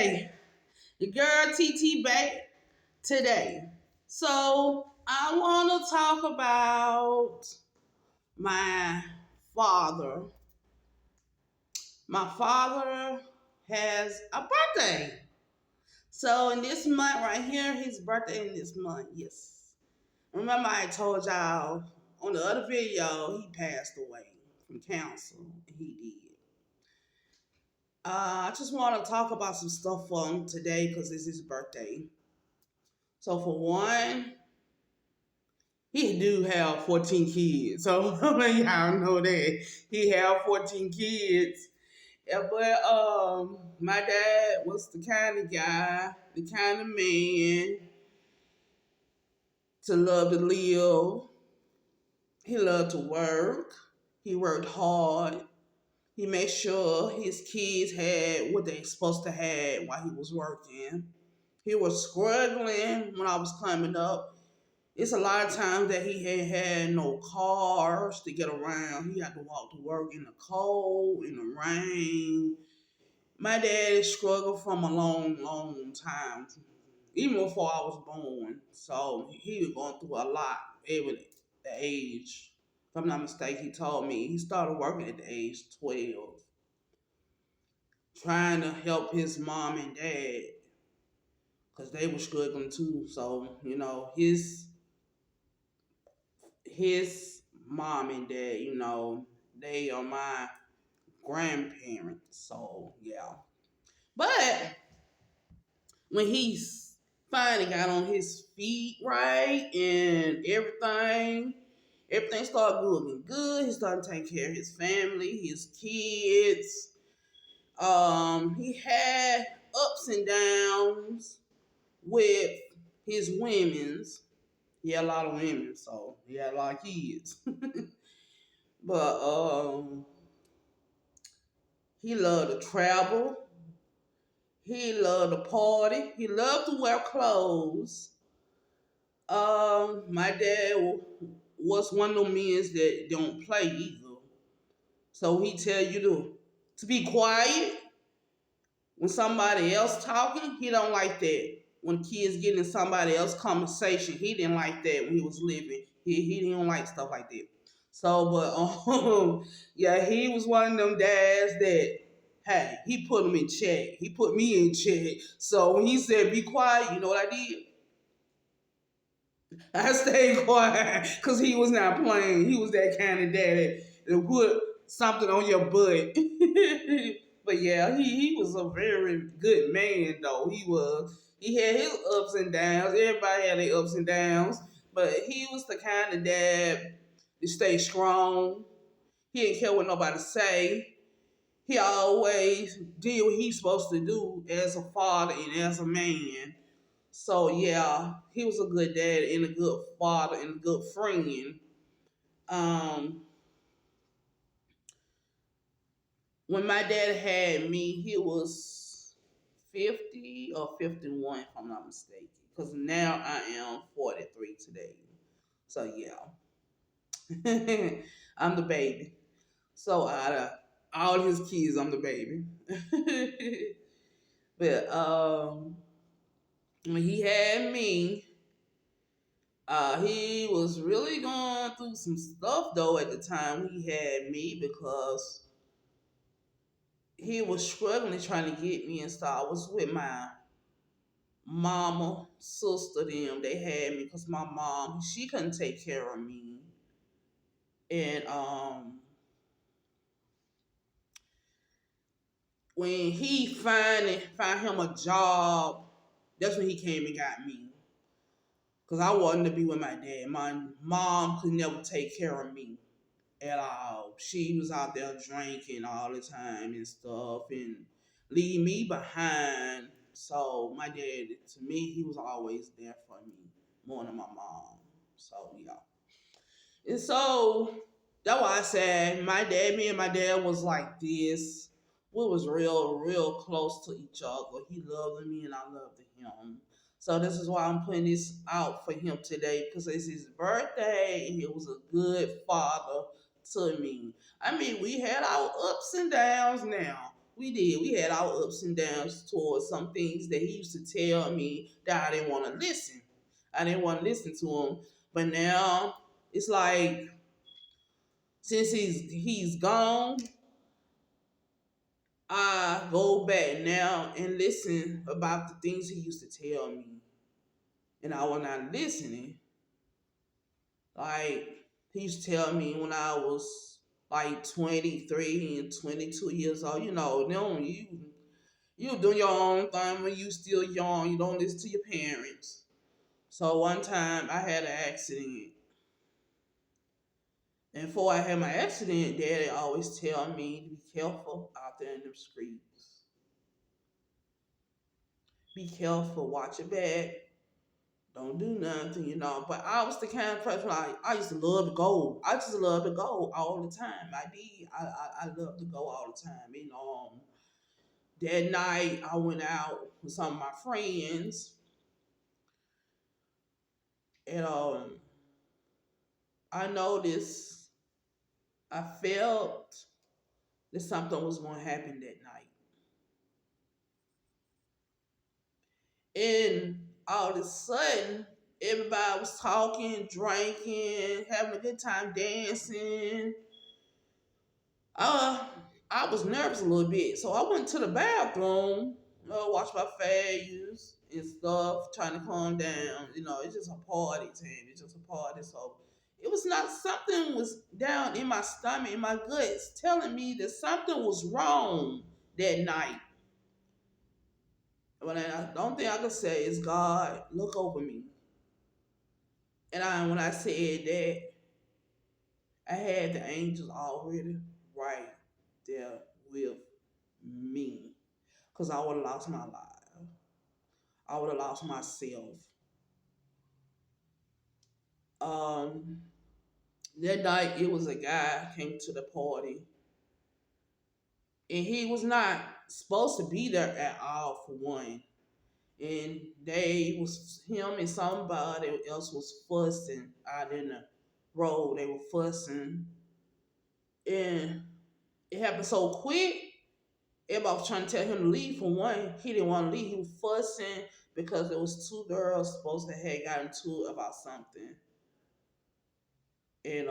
birthday. The girl TT Bay today. So I want to talk about my father. My father has a birthday. So in this month right here, his birthday in this month, yes. Remember I told y'all on the other video, he passed away from cancer. He did. I just want to talk about some stuff for him today because it's his birthday. So for one, he do have 14 kids. So y'all know that he have 14 kids. Yeah, but my dad was the kind of guy, the kind of man to love to live. He loved to work. He worked hard. He made sure his kids had what they supposed to have while he was working. He was struggling when I was coming up. It's a lot of times that he had no cars to get around. He had to walk to work in the cold, in the rain. My dad struggled from a long, long time, even before I was born. So he was going through a lot every the age. If I'm not mistaken, he told me he started working at the age 12, trying to help his mom and dad because they were struggling too. So, his mom and dad, they are my grandparents. So yeah. But when he's finally got on his feet right and everything started looking good. He started taking care of his family, his kids. He had ups and downs with his women's. He had a lot of women, so he had a lot of kids. But he loved to travel. He loved to party. He loved to wear clothes. My dad was one of those men that don't play either. So he tell you to be quiet when somebody else talking. He don't like that. When kids get in somebody else's conversation, he didn't like that when he was living. He didn't like stuff like that. So, but yeah, he was one of them dads that, hey, he put him in check. He put me in check. So when he said be quiet, you know what I did? I stayed quiet because he was not playing. He was that kind of dad that put something on your butt. But yeah, he was a very good man though. He was. He had his ups and downs. Everybody had their ups and downs. But he was the kind of dad that stayed strong. He didn't care what nobody say. He always did what he's supposed to do as a father and as a man. So yeah, he was a good dad and a good father and a good friend. Um, when my dad had me, he was 50 or 51, if I'm not mistaken. Because now I am 43 today. So yeah, I'm the baby. So out of all his kids, I'm the baby. But when he had me, he was really going through some stuff though at the time he had me because he was struggling trying to get me and stuff. I was with my mama, sister, them. They had me because my mom, she couldn't take care of me. And when he finally found him a job, that's when he came and got me. Because I wanted to be with my dad. My mom could never take care of me at all. She was out there drinking all the time and stuff and leave me behind. So my dad, to me, he was always there for me more than my mom. So yeah. And so that's why I said me and my dad was like this. We was real close to each other. He loved me and I loved him. So this is why I'm putting this out for him today because it's his birthday and he was a good father to me. I mean, we had our ups and downs now, We did. We had our ups and downs towards some things that he used to tell me that I didn't want to listen. I didn't want to listen to him. But now it's like since he's gone, I go back now and listen about the things he used to tell me. And I was not listening. Like he used to tell me when I was like 23 and 22 years old, no, you do your own thing when you still young. You don't listen to your parents. So one time I had an accident. And before I had my accident, Daddy always tell me to be careful out there in the streets. Be careful, watch your back. Don't do nothing. But I was the kind of person I used to love to go. I just love to go all the time. I did. I love to go all the time. That night I went out with some of my friends, and I noticed, I felt that something was going to happen that night. And all of a sudden, everybody was talking, drinking, having a good time, dancing. Uh, I was nervous a little bit, so I went to the bathroom, wash my face and stuff, trying to calm down. It's just a party, Tim. It's just a party. So it was not something was down in my stomach, in my guts, telling me that something was wrong that night. But the only thing I can say is God, look over me. And when I said that, I had the angels already right there with me. Because I would have lost my life. I would have lost myself. Um, that night, it was a guy came to the party. And he was not supposed to be there at all, for one. And him and somebody else was fussing out in the road. They were fussing. And it happened so quick. Everybody was trying to tell him to leave, for one. He didn't want to leave. He was fussing because there was two girls supposed to have gotten into it about something. And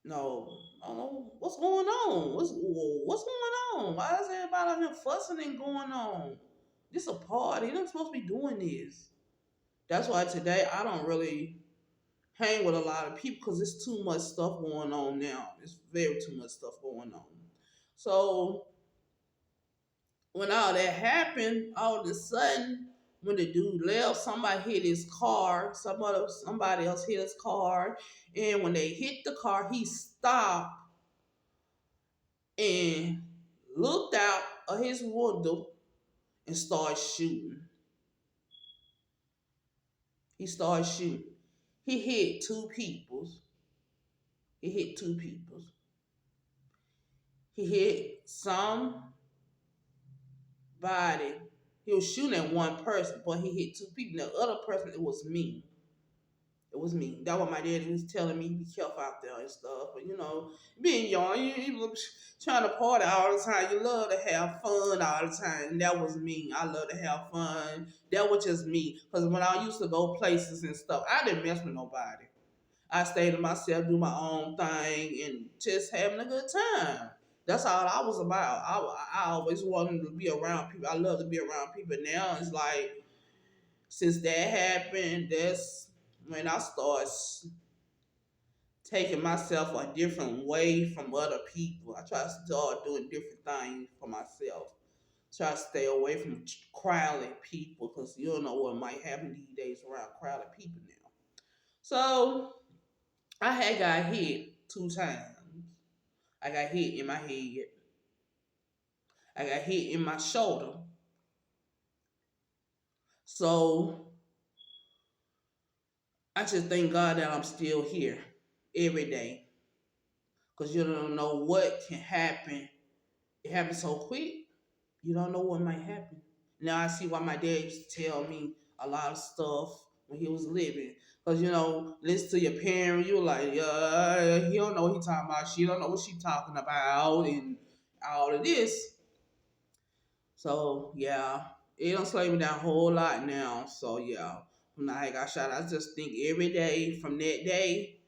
no, I don't know what's going on. What's going on? Why is everybody out here fussing and going on? This a party. They're not supposed to be doing this. That's why today I don't really hang with a lot of people because there's too much stuff going on now. It's very too much stuff going on. So when all that happened, all of a sudden, when the dude left, somebody hit his car. Somebody else hit his car, and when they hit the car, he stopped and looked out of his window and started shooting. He started shooting. He hit two peoples. He hit two peoples. He hit somebody. He was shooting at one person, but he hit two people. The other person, it was me. It was me. That what my daddy was telling me. Be careful out there and stuff. But being young, you trying to party all the time. You love to have fun all the time. And that was me. I love to have fun. That was just me. Because when I used to go places and stuff, I didn't mess with nobody. I stayed to myself, do my own thing, and just having a good time. That's all I was about. I always wanted to be around people. I love to be around people. Now it's like, since that happened, that's when I start taking myself a different way from other people. I try to start doing different things for myself. Try to stay away from crowded people because you don't know what might happen these days around crowded people now. So I had got hit 2 times. I got hit in my head. I got hit in my shoulder. So I just thank God that I'm still here every day. Because you don't know what can happen. It happens so quick, you don't know what might happen. Now I see why my dad used to tell me a lot of stuff when he was living. Because, listen to your parents, you're like, he don't know what he talking about. She don't know what she talking about. And all of this. So yeah, it don't slow me down a whole lot now. So yeah, when I got shot, I just think every day from that day,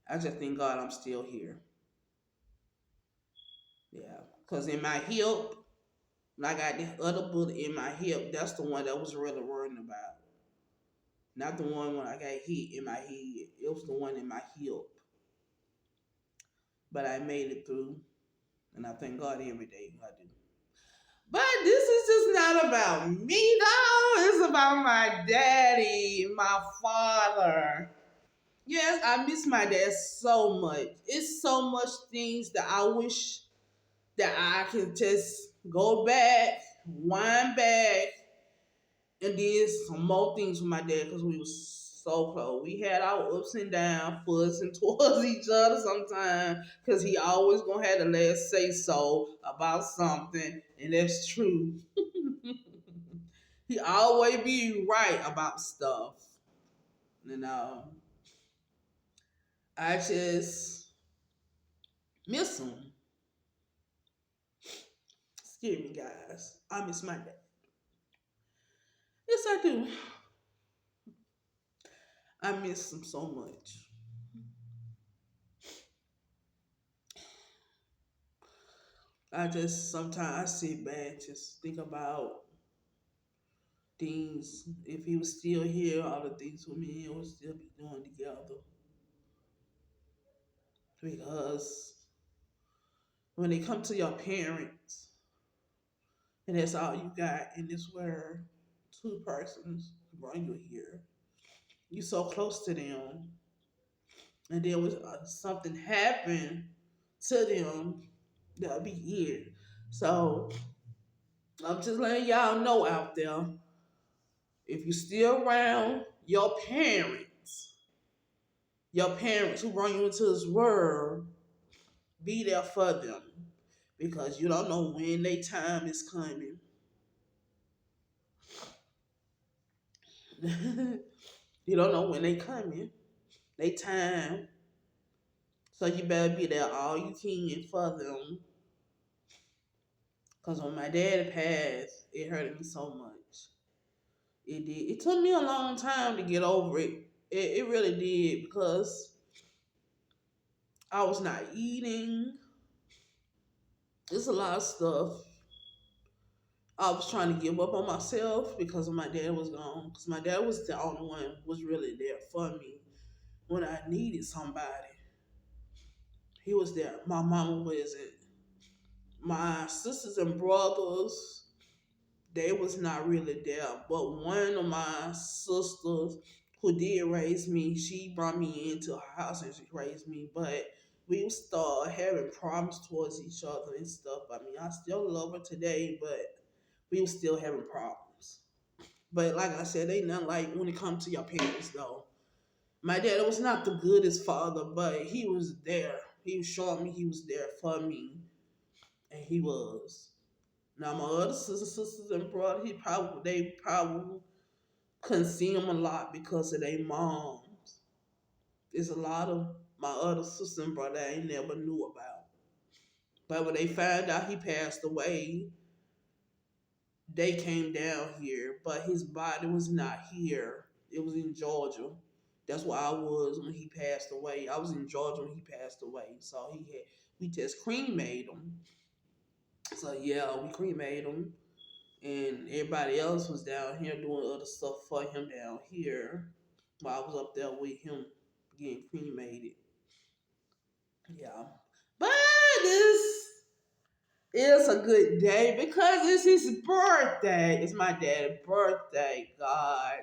I just thank God I'm still here. Yeah, cause in my hip, when I got this other bullet in my hip, that's the one that was really worrying about. Not the one when I got hit in my head. It was the one in my hip. But I made it through, and I thank God every day I do. But this is just not about me, though. It's about my daddy, my father. Yes, I miss my dad so much. It's so much things that I wish that I could just go back, wind back, and did some more things with my dad because we was so close. We had our ups and downs, fussing towards each other sometimes because he always gonna have the last say so about something, and that's true. He always be right about stuff. You know, I just miss him. Excuse me, guys. I miss my dad. Yes, I do. I miss him so much. I just sometimes I sit back, just think about things. If he was still here, all the things with me, we would still be doing together. Because when it comes to your parents, and that's all you got in this world, two persons bring you here. You so close to them, and then was something happen to them, that'll be it. So I'm just letting y'all know out there, if you still around your parents who brought you into this world, be there for them because you don't know when their time is coming. You don't know when they coming, they time. So you better be there all you can for them. Cause when my daddy passed, it hurted me so much. It did. It took me a long time to get over it. It really did because I was not eating. There's a lot of stuff. I was trying to give up on myself because my dad was gone. Because my dad was the only one who was really there for me when I needed somebody. He was there. My mama wasn't. My sisters and brothers, they was not really there. But one of my sisters who did raise me, she brought me into her house and she raised me. But we started having problems towards each other and stuff. I mean, I still love her today, but we were still having problems. But like I said, ain't nothing like when it comes to your parents though. My dad was not the goodest father, but he was there. He was showing me he was there for me, and he was. Now my other sisters and brother, they probably couldn't see him a lot because of their moms. There's a lot of my other sister and brother I never knew about. But when they found out he passed away, they came down here, but his body was not here. It was in Georgia. That's where I was when he passed away. I was in Georgia when he passed away. So we just cremated him. So yeah, we cremated him, and everybody else was down here doing other stuff for him down here, while I was up there with him getting cremated. Yeah, but this is a good day because it's his birthday. It's my dad's birthday. God,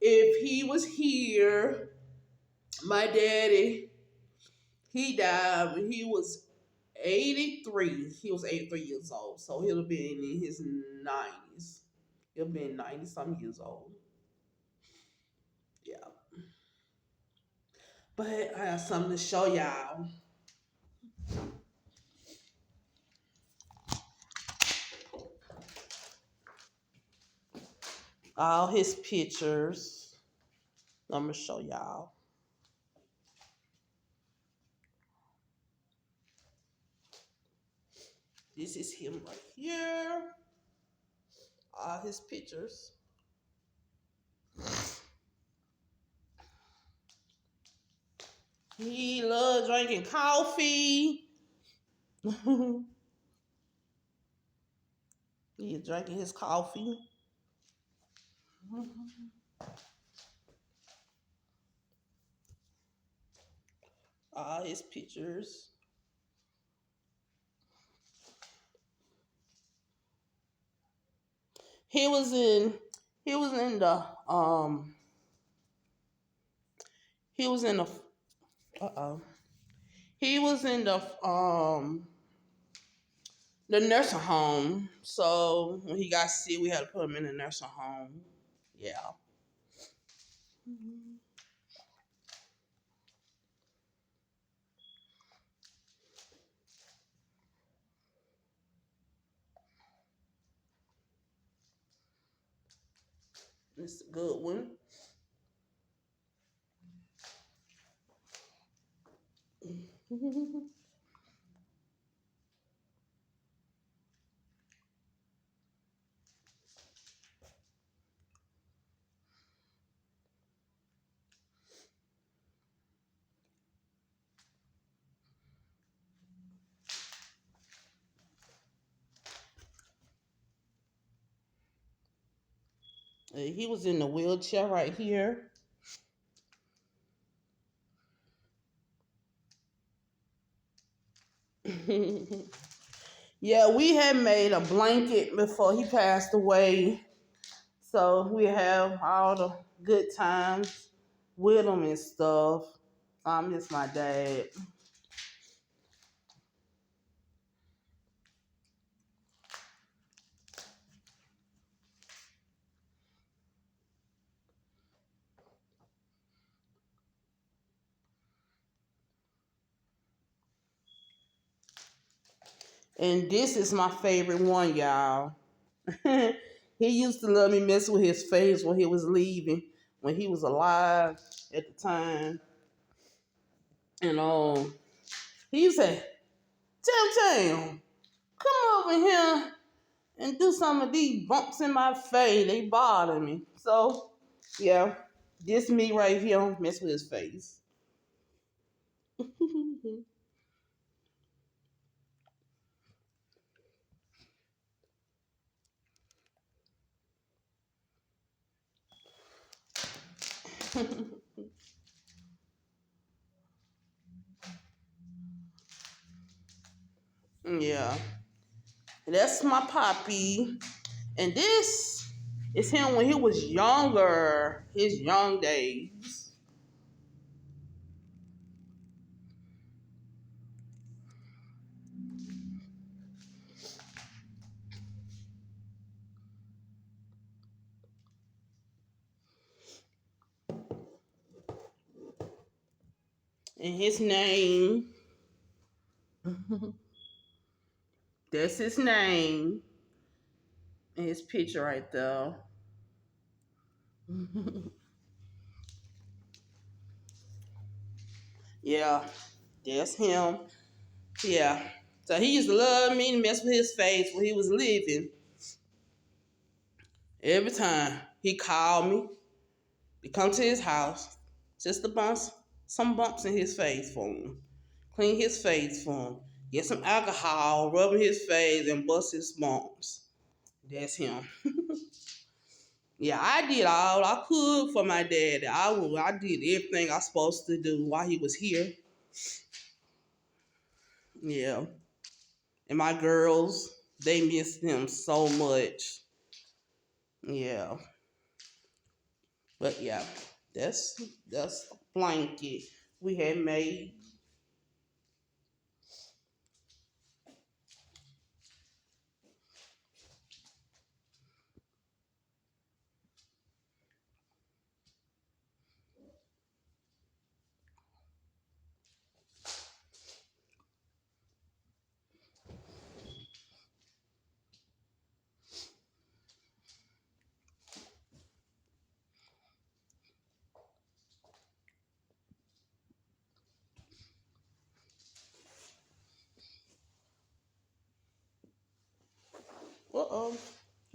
if he was here, my daddy, he died when he was 83. He was 83 years old, so he'll be in his 90s. He'll be 90 some years old. Yeah, but I got something to show y'all. All his pictures. I'm gonna show y'all. This is him right here. All his pictures. He loves drinking coffee. He's drinking his coffee. All his pictures. He was in he was in the he was in the uh-oh. He was in the nursing home. So when he got sick, we had to put him in the nursing home. Yeah. It's a good one. He was in the wheelchair right here. Yeah, we had made a blanket before he passed away. So we have all the good times with him and stuff. I miss my dad. And this is my favorite one, y'all. He used to love me messing with his face when he was leaving, when he was alive at the time. And he used to say, Tam, come over here and do some of these bumps in my face. They bother me. So, yeah, this me right here mess with his face. Yeah, that's my poppy. And this is him when he was younger, his young days. And his name, that's his name. And his picture right there. Yeah, that's him. Yeah. So he used to love me and mess with his face when he was living. Every time he called me to come to his house, just to bounce some bumps in his face for him. Clean his face for him. Get some alcohol, rub in his face, and bust his bumps. That's him. Yeah, I did all I could for my dad. I did everything I was supposed to do while he was here. Yeah. And my girls, they miss him so much. Yeah. But yeah, that's a blanket we had made.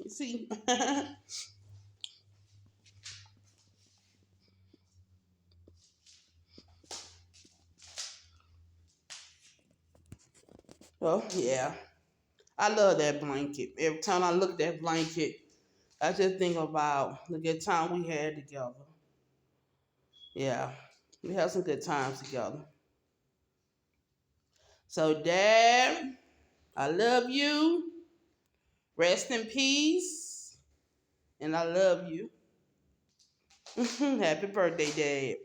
You see? Oh, yeah. I love that blanket. Every time I look at that blanket, I just think about the good time we had together. Yeah, we had some good times together. So, Dad, I love you. Rest in peace. And I love you. Happy birthday, Dad.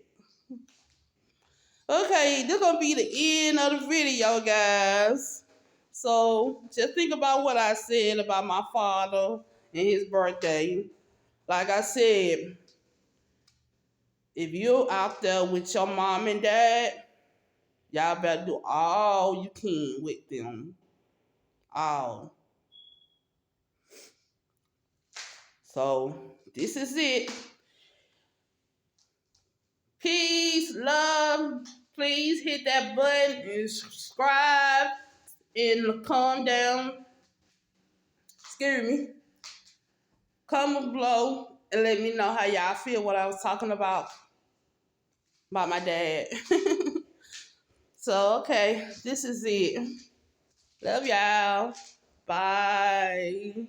Okay, this gonna be the end of the video, guys. So just think about what I said about my father and his birthday. Like I said, if you're out there with your mom and dad, y'all better do all you can with them. All. So this is it. Peace, love. Please hit that button and subscribe and calm down. Excuse me. Comment below and let me know how y'all feel what I was talking about my dad. So okay, this is it. Love y'all. Bye.